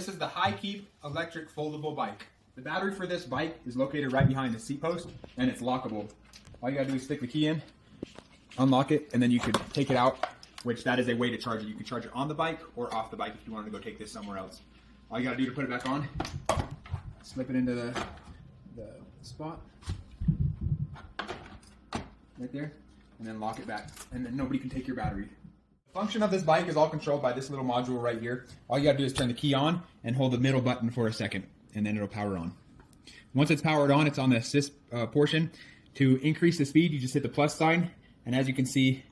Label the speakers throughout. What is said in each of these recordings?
Speaker 1: This is the HiKeep electric foldable bike. The battery for this bike is located right behind the seat post, and it's lockable. All you gotta do is stick the key in, unlock it, and then you can take it out, which that is a way to charge it. You can charge it on the bike or off the bike if you wanted to go take this somewhere else. All you gotta do to put it back on, slip it into the spot right there, and then lock it back, and then nobody can take your battery. The function of this bike is all controlled by this little module right here. All you gotta do is turn the key on and hold the middle button for a second, and then it'll power on. Once it's powered on, it's on the assist portion. To increase the speed, you just hit the plus sign, and as you can see,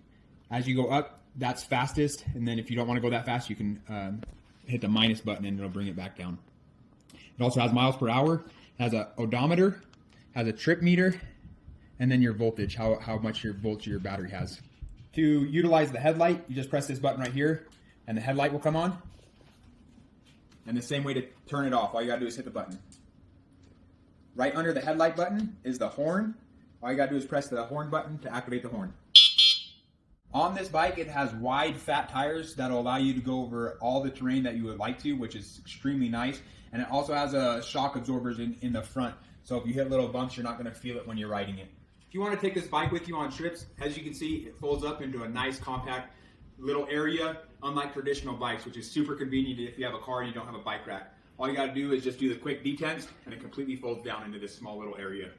Speaker 1: as you go up, that's fastest, and then if you don't want to go that fast, you can hit the minus button and it'll bring it back down. It also has miles per hour, has an odometer, has a trip meter, and then your voltage, how much your voltage your battery has. To utilize the headlight, you just press this button right here, and the headlight will come on. And the same way to turn it off, all you gotta do is hit the button. Right under the headlight button is the horn. All you gotta do is press the horn button to activate the horn. On this bike, it has wide, fat tires that'll allow you to go over all the terrain that you would like to, which is extremely nice. And it also has a shock absorbers in the front. So if you hit little bumps, you're not gonna feel it when you're riding it. If you want to take this bike with you on trips, as you can see, it folds up into a nice compact little area, unlike traditional bikes, which is super convenient if you have a car and you don't have a bike rack. All you got to do is just do the quick detents, and it completely folds down into this small little area.